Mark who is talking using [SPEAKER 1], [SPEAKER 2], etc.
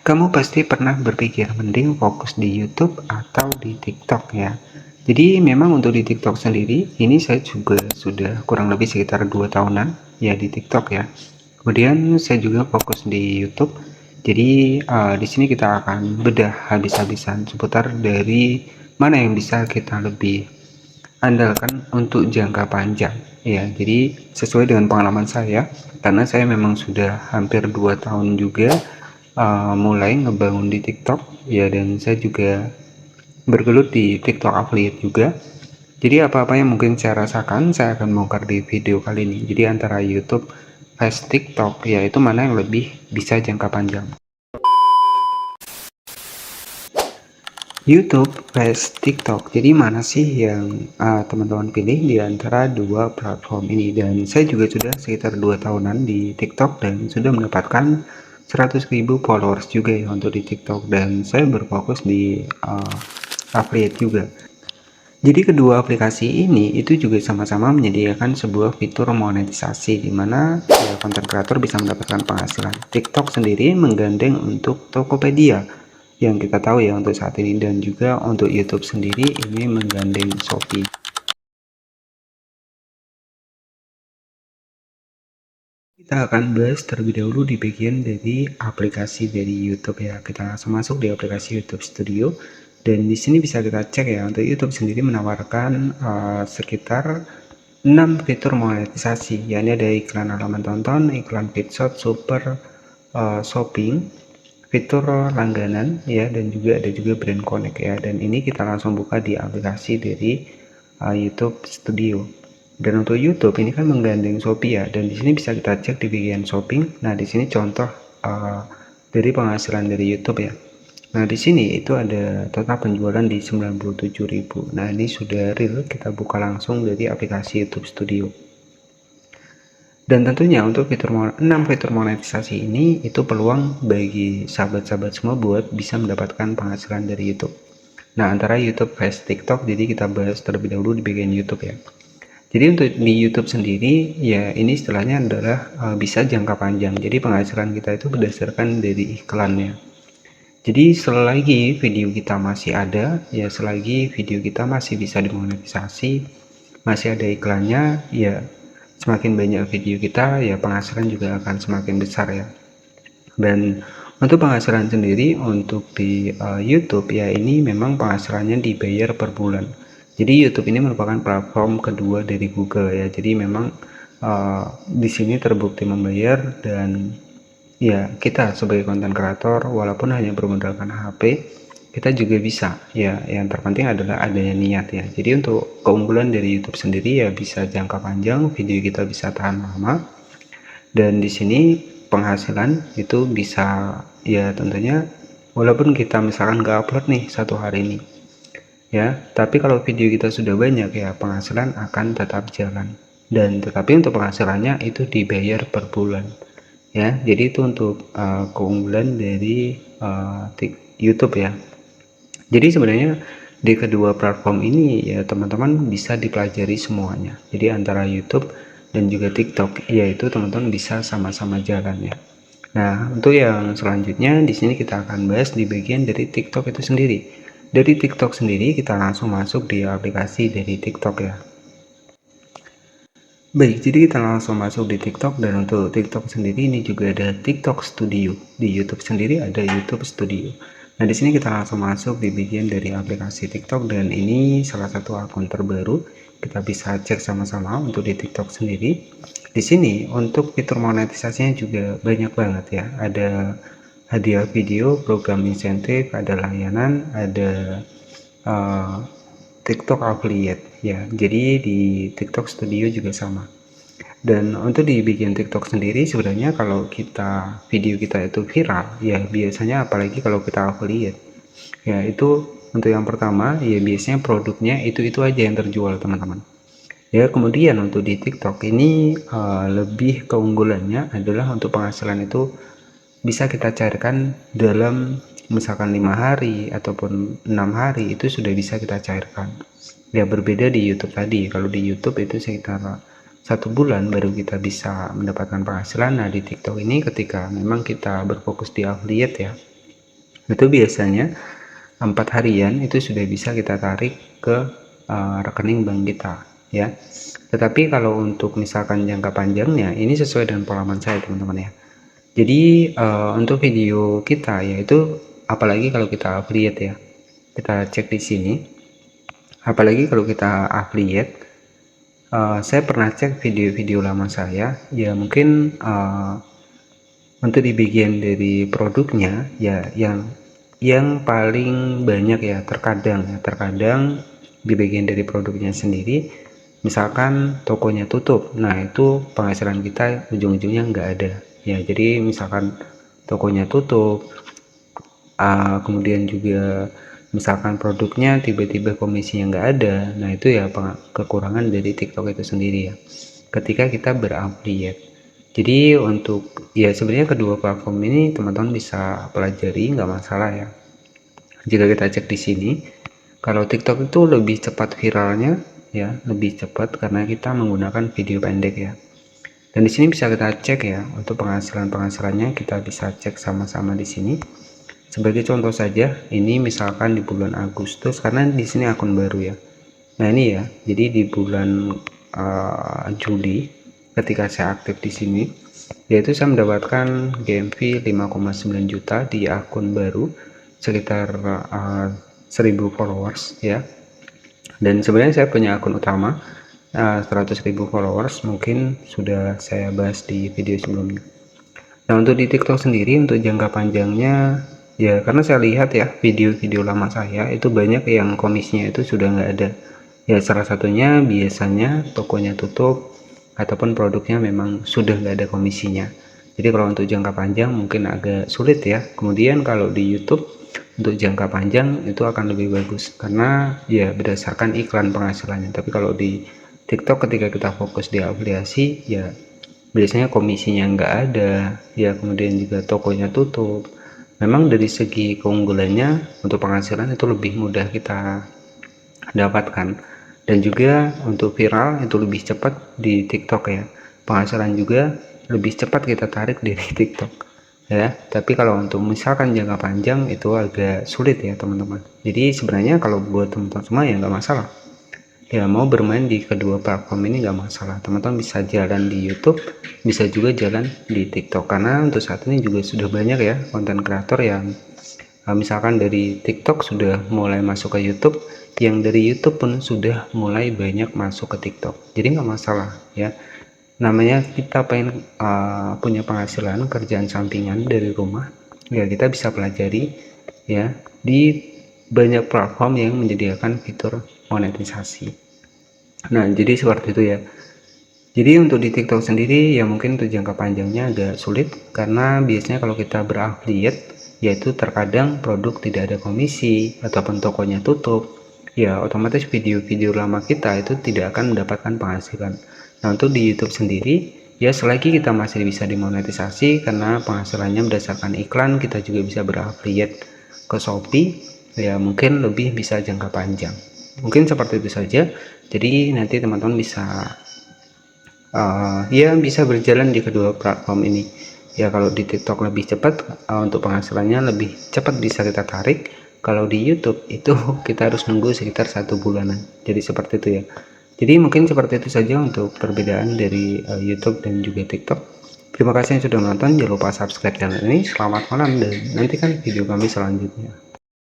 [SPEAKER 1] Kamu pasti pernah berpikir mending fokus di YouTube atau di TikTok ya. Jadi memang untuk di TikTok sendiri, ini saya juga sudah kurang lebih sekitar 2 tahunan ya di TikTok ya. Kemudian saya juga fokus di YouTube. Jadi di sini kita akan bedah habis-habisan seputar dari mana yang bisa kita lebih andalkan untuk jangka panjang ya. Jadi sesuai dengan pengalaman saya, karena saya memang sudah hampir 2 tahun juga mulai ngebangun di TikTok ya, dan saya juga bergelut di TikTok affiliate juga. Jadi apa-apa yang mungkin saya rasakan saya akan bongkar di video kali ini. Jadi antara YouTube vs TikTok ya, itu mana yang lebih bisa jangka panjang. YouTube vs TikTok. Jadi mana sih yang teman-teman pilih di antara dua platform ini? Dan saya juga sudah sekitar 2 tahunan di TikTok dan sudah mendapatkan 100.000 followers juga ya untuk di TikTok, dan saya berfokus di affiliate juga. Jadi kedua aplikasi ini itu juga sama-sama menyediakan sebuah fitur monetisasi di mana ya, konten kreator bisa mendapatkan penghasilan. TikTok sendiri menggandeng untuk Tokopedia yang kita tahu ya untuk saat ini, dan juga untuk YouTube sendiri ini menggandeng Shopee. Kita akan bahas terlebih dahulu di bagian dari aplikasi dari YouTube ya. Kita langsung masuk di aplikasi YouTube Studio, dan di sini bisa kita cek ya, untuk YouTube sendiri menawarkan sekitar 6 fitur monetisasi, yakni ada iklan halaman tonton, iklan feedshot, super shopping, fitur langganan ya, dan juga ada juga brand connect ya. Dan ini kita langsung buka di aplikasi dari YouTube Studio. Dan untuk YouTube ini kan menggandeng Shopee ya, dan di sini bisa kita cek di bagian shopping. Nah, di sini contoh dari penghasilan dari YouTube ya. Nah, di sini itu ada total penjualan di 97.000. Nah, ini sudah real, kita buka langsung dari aplikasi YouTube Studio. Dan tentunya untuk 6 fitur monetisasi ini itu peluang bagi sahabat-sahabat semua buat bisa mendapatkan penghasilan dari YouTube. Nah, antara YouTube vs TikTok, jadi kita bahas terlebih dahulu di bagian YouTube ya. Jadi untuk di YouTube sendiri ya, ini istilahnya adalah bisa jangka panjang. Jadi penghasilan kita itu berdasarkan dari iklannya. Jadi selagi video kita masih ada ya, selagi video kita masih bisa dimonetisasi, masih ada iklannya ya, semakin banyak video kita ya penghasilan juga akan semakin besar ya. Dan untuk penghasilan sendiri untuk di YouTube ya, ini memang penghasilannya dibayar per bulan. Jadi YouTube ini merupakan platform kedua dari Google ya. Jadi memang di sini terbukti membayar, dan ya kita sebagai konten kreator walaupun hanya bermodalkan HP, kita juga bisa ya. Yang terpenting adalah adanya niat ya. Jadi untuk keunggulan dari YouTube sendiri ya, bisa jangka panjang, video kita bisa tahan lama, dan di sini penghasilan itu bisa ya, tentunya walaupun kita misalkan nggak upload nih satu hari ini ya, tapi kalau video kita sudah banyak ya, penghasilan akan tetap jalan. Dan tetapi untuk penghasilannya itu dibayar per bulan ya. Jadi itu untuk keunggulan dari YouTube ya. Jadi sebenarnya di kedua platform ini ya, teman-teman bisa dipelajari semuanya. Jadi antara YouTube dan juga TikTok, yaitu teman-teman bisa sama-sama jalan ya. Nah, untuk yang selanjutnya di sini kita akan bahas di bagian dari TikTok itu sendiri. Dari TikTok sendiri kita langsung masuk di aplikasi dari TikTok ya. Baik, jadi kita langsung masuk di TikTok, dan untuk TikTok sendiri ini juga ada TikTok Studio. Di YouTube sendiri ada YouTube Studio. Nah, di sini kita langsung masuk di bagian dari aplikasi TikTok, dan ini salah satu akun terbaru. Kita bisa cek sama-sama untuk di TikTok sendiri. Di sini untuk fitur monetisasinya juga banyak banget ya. Ada hadiah video, program insentif, ada layanan, ada TikTok affiliate ya. Jadi di TikTok Studio juga sama. Dan untuk di bagian TikTok sendiri sebenarnya kalau kita video kita itu viral ya, biasanya apalagi kalau kita affiliate ya, itu untuk yang pertama ya, biasanya produknya itu aja yang terjual teman-teman ya. Kemudian untuk di TikTok ini lebih keunggulannya adalah untuk penghasilan itu bisa kita cairkan dalam misalkan 5 hari ataupun 6 hari, itu sudah bisa kita cairkan ya. Berbeda di YouTube tadi, kalau di YouTube itu sekitar 1 bulan baru kita bisa mendapatkan penghasilan. Nah, di TikTok ini ketika memang kita berfokus di affiliate ya, Itu biasanya 4 harian itu sudah bisa kita tarik ke rekening bank kita ya. Tetapi kalau untuk misalkan jangka panjangnya ini sesuai dengan pengalaman saya teman-teman ya. Jadi untuk video kita yaitu apalagi kalau kita affiliate ya. Kita cek di sini. Apalagi kalau kita affiliate, saya pernah cek video-video lama saya ya, mungkin untuk di bagian dari produknya ya yang paling banyak ya terkadang di bagian dari produknya sendiri misalkan tokonya tutup, nah itu penghasilan kita ujung-ujungnya nggak ada ya. Jadi misalkan tokonya tutup, kemudian juga misalkan produknya tiba-tiba komisinya nggak ada, nah itu ya kekurangan dari TikTok itu sendiri ya ketika kita berafiliat. Jadi untuk ya sebenarnya kedua platform ini teman-teman bisa pelajari, nggak masalah ya. Jika kita cek di sini, kalau TikTok itu lebih cepat viralnya ya, lebih cepat karena kita menggunakan video pendek ya. Dan di sini bisa kita cek ya untuk penghasilannya, kita bisa cek sama-sama di sini. Sebagai contoh saja, ini misalkan di bulan Agustus karena di sini akun baru ya. Nah ini ya, jadi di bulan Juli ketika saya aktif di sini, yaitu saya mendapatkan GMV 5,9 juta di akun baru sekitar 1000 followers ya. Dan sebenarnya saya punya akun utama 100.000 followers, mungkin sudah saya bahas di video sebelumnya. Nah untuk di TikTok sendiri untuk jangka panjangnya ya, karena saya lihat ya video-video lama saya itu banyak yang komisinya itu sudah nggak ada ya. Salah satunya biasanya tokonya tutup ataupun produknya memang sudah nggak ada komisinya. Jadi kalau untuk jangka panjang mungkin agak sulit ya. Kemudian kalau di YouTube untuk jangka panjang itu akan lebih bagus karena ya berdasarkan iklan penghasilannya. Tapi kalau di TikTok ketika kita fokus di afiliasi ya biasanya komisinya nggak ada ya, kemudian juga tokonya tutup. Memang dari segi keunggulannya untuk penghasilan itu lebih mudah kita dapatkan, dan juga untuk viral itu lebih cepat di TikTok ya. Penghasilan juga lebih cepat kita tarik dari TikTok ya. Tapi kalau untuk misalkan jangka panjang itu agak sulit ya teman-teman. Jadi sebenarnya kalau buat teman-teman semua ya nggak masalah ya, mau bermain di kedua platform ini nggak masalah. Teman-teman bisa jalan di YouTube, bisa juga jalan di TikTok, karena untuk saat ini juga sudah banyak ya konten kreator yang misalkan dari TikTok sudah mulai masuk ke YouTube, yang dari YouTube pun sudah mulai banyak masuk ke TikTok. Jadi nggak masalah ya, namanya kita pengen punya penghasilan kerjaan sampingan dari rumah ya, kita bisa pelajari ya di banyak platform yang menyediakan fitur monetisasi. Nah jadi seperti itu ya. Jadi untuk di TikTok sendiri ya mungkin untuk jangka panjangnya agak sulit karena biasanya kalau kita berafiliat yaitu terkadang produk tidak ada komisi ataupun tokonya tutup ya, otomatis video-video lama kita itu tidak akan mendapatkan penghasilan. Nah untuk di YouTube sendiri ya, selagi kita masih bisa dimonetisasi karena penghasilannya berdasarkan iklan, kita juga bisa berafiliat ke Shopee ya, mungkin lebih bisa jangka panjang. Mungkin seperti itu saja. Jadi nanti teman-teman bisa ya bisa berjalan di kedua platform ini ya. Kalau di TikTok lebih cepat untuk penghasilannya lebih cepat bisa kita tarik. Kalau di YouTube itu kita harus nunggu sekitar 1 bulanan. Jadi seperti itu ya. Jadi mungkin seperti itu saja untuk perbedaan dari YouTube dan juga TikTok. Terima kasih yang sudah menonton. Jangan lupa subscribe channel ini. Selamat malam dan nantikan video kami selanjutnya.